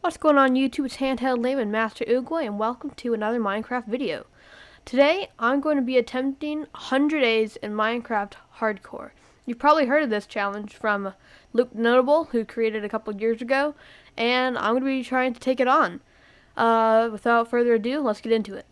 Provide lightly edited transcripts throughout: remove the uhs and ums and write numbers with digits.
What's going on YouTube? It's Handheld Layman Master Uguay, and welcome to another Minecraft video. Today, I'm going to be attempting 100 days in Minecraft Hardcore. You've probably heard of this challenge from Luke Notable, who created it a couple years ago, and I'm going to be trying to take it on. Without further ado, let's get into it.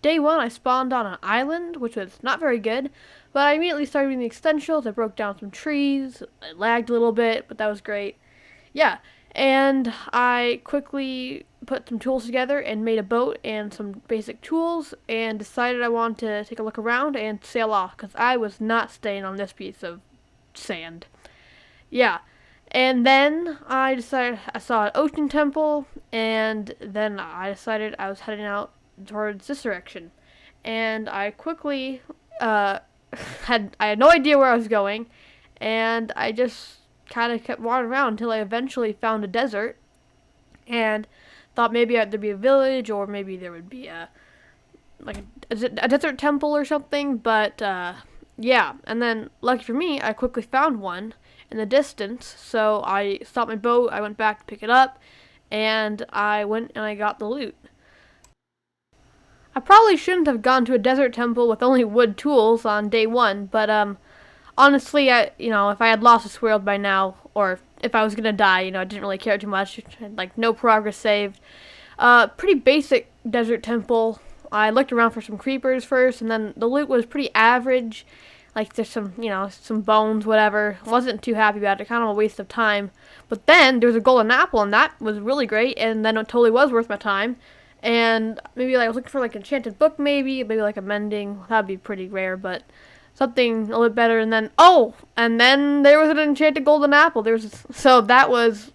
Day 1, I spawned on an island, which was not very good, but I immediately started doing the extensions. I broke down some trees, it lagged a little bit, but that was great. Yeah, and I quickly put some tools together and made a boat and some basic tools and decided I wanted to take a look around and sail off, because I was not staying on this piece of sand. Yeah, and then I decided I saw an ocean temple, and then I decided I was heading out towards this direction, and I quickly had no idea where I was going, and I just kind of kept wandering around until I eventually found a desert, and thought maybe there'd be a village, or maybe there would be a desert temple or something. But yeah, and then lucky for me, I quickly found one in the distance, so I stopped my boat, I went back to pick it up, and I went and I got the loot. I probably shouldn't have gone to a desert temple with only wood tools on day 1, but honestly, if I had lost this world by now, or if I was gonna die, I didn't really care too much. Like, no progress saved. Pretty basic desert temple. I looked around for some creepers first, and then the loot was pretty average. Like, there's some bones, whatever. Wasn't too happy about it. Kind of a waste of time. But then there was a golden apple, and that was really great, and then it totally was worth my time. And maybe I was looking for an enchanted book, maybe like a mending. That'd be pretty rare, but something a little bit better. And then there was an enchanted golden apple. So that was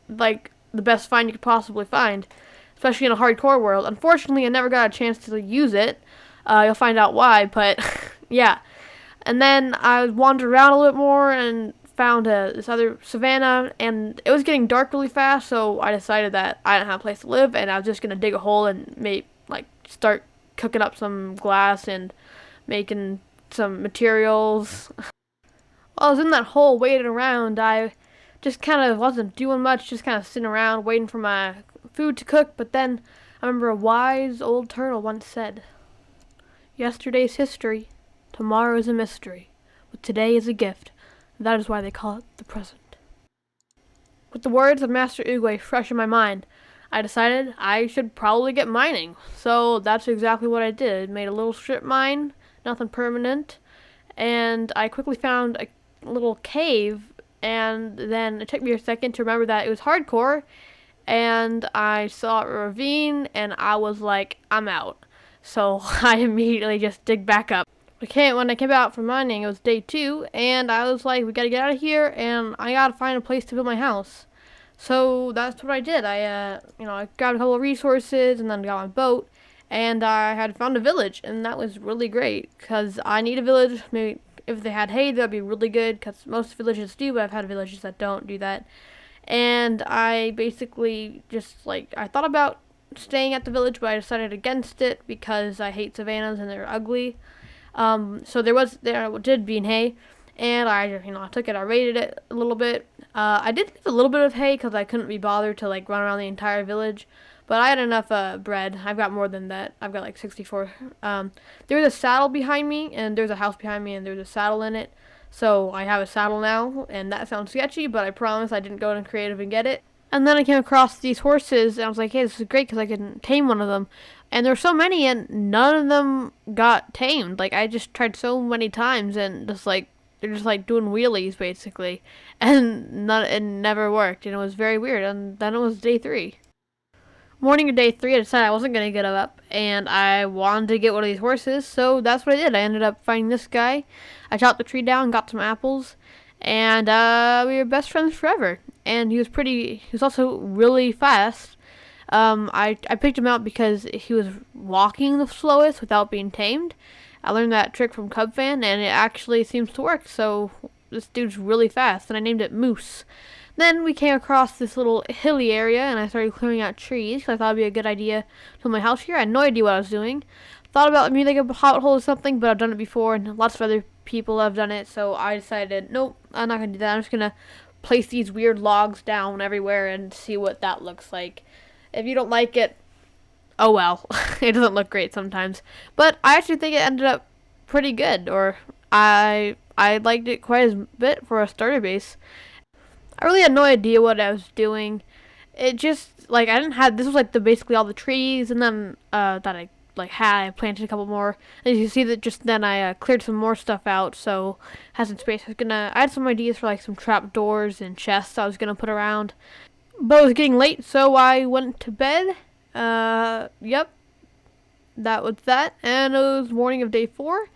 like the best find you could possibly find, especially in a hardcore world. Unfortunately, I never got a chance to use it. You'll find out why, but yeah. And then I wandered around a little bit more and found this other savannah, and it was getting dark really fast, so I decided that I didn't have a place to live, and I was just gonna dig a hole and start cooking up some glass and making some materials. While I was in that hole waiting around, I just kind of wasn't doing much, just kind of sitting around waiting for my food to cook. But then I remember a wise old turtle once said, "Yesterday's history, tomorrow is a mystery, but today is a gift. That is why they call it the present." With the words of Master Uguay fresh in my mind, I decided I should probably get mining. So that's exactly what I did. Made a little strip mine, nothing permanent, and I quickly found a little cave, and then it took me a second to remember that it was hardcore, and I saw a ravine, and I was like, I'm out. So I immediately just dig back up. When I came out from mining, it was day 2, and I was like, we gotta get out of here, and I gotta find a place to build my house. So that's what I did. I grabbed a couple of resources, and then got my boat, and I had found a village, and that was really great, because I need a village. Maybe if they had hay, that'd be really good, because most villages do, but I've had villages that don't do that. And I basically I thought about staying at the village, but I decided against it, because I hate savannas, and they're ugly. So there did being hay, and I took it, I raided it a little bit. I did leave a little bit of hay, because I couldn't be bothered to run around the entire village, but I had enough bread. I've got more than that. I've got 64. There's a saddle behind me, and there's a house behind me, and there's a saddle in it. So I have a saddle now, and that sounds sketchy, but I promise I didn't go into creative and get it. And then I came across these horses, and I was like, hey, this is great, because I can tame one of them. And there were so many, and none of them got tamed. I just tried so many times, and they're just doing wheelies, basically. And it never worked, and it was very weird. And then it was day 3. Morning of day 3, I decided I wasn't going to get up, and I wanted to get one of these horses, so that's what I did. I ended up finding this guy. I chopped the tree down, got some apples, and we were best friends forever. And he was also really fast. I picked him out because he was walking the slowest without being tamed. I learned that trick from Cubfan, and it actually seems to work. So this dude's really fast, and I named it Moose. Then we came across this little hilly area, and I started clearing out trees, because I thought it would be a good idea to build my house here. I had no idea what I was doing. thought about maybe like a pothole or something, but I've done it before, and lots of other people have done it, so I decided, nope, I'm not going to do that. I'm just going to place these weird logs down everywhere and see what that looks like. If you don't like it, oh well. It doesn't look great sometimes. But I actually think it ended up pretty good, or I liked it quite a bit for a starter base. I really had no idea what I was doing. It just, like, I didn't have, this was like basically all the trees, and then that I planted a couple more. And you see that just then I cleared some more stuff out, so had some space. I had some ideas for like some trap doors and chests I was gonna put around, but it was getting late, so I went to bed. Yep, that was that, and it was morning of day 4,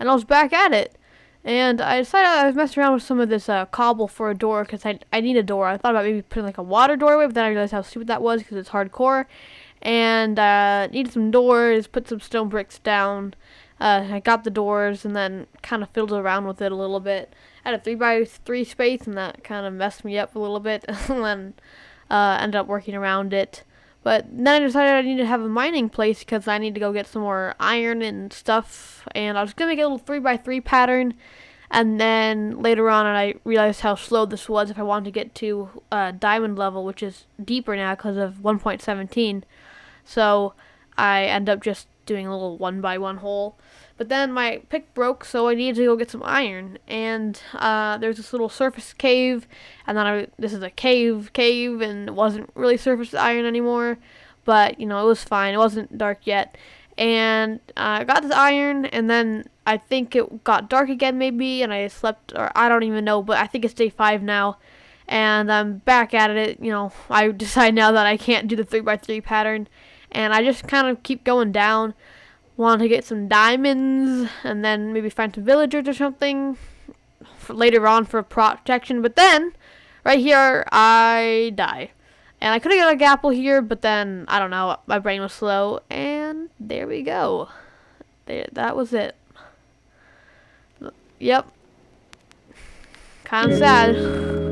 and I was back at it. And I decided I was messing around with some of this cobble for a door, because I need a door. I thought about maybe putting like a water doorway, but then I realized how stupid that was because it's hardcore. And needed some doors, put some stone bricks down. I got the doors and then kind of fiddled around with it a little bit. I had a 3x3 space, and that kind of messed me up a little bit, and then ended up working around it. But then I decided I needed to have a mining place because I need to go get some more iron and stuff. And I was going to make a little 3x3 pattern. And then later on, I realized how slow this was if I wanted to get to diamond level, which is deeper now because of 1.17. So I end up just doing a little 1x1 hole. But then my pick broke, so I needed to go get some iron. And there's this little surface cave, and then this is a cave, and it wasn't really surface iron anymore. But, it was fine. It wasn't dark yet. And I got this iron, and then I think it got dark again maybe, and I slept, or I don't even know, but I think it's day 5 now. And I'm back at it. I decide now that I can't do the 3x3 pattern. And I just kind of keep going down. Want to get some diamonds, and then maybe find some villagers or something for later on for protection. But then, right here, I die. And I could have got a gapple here, but then, I don't know, my brain was slow. And there we go. That was it. Yep. Kind of sad.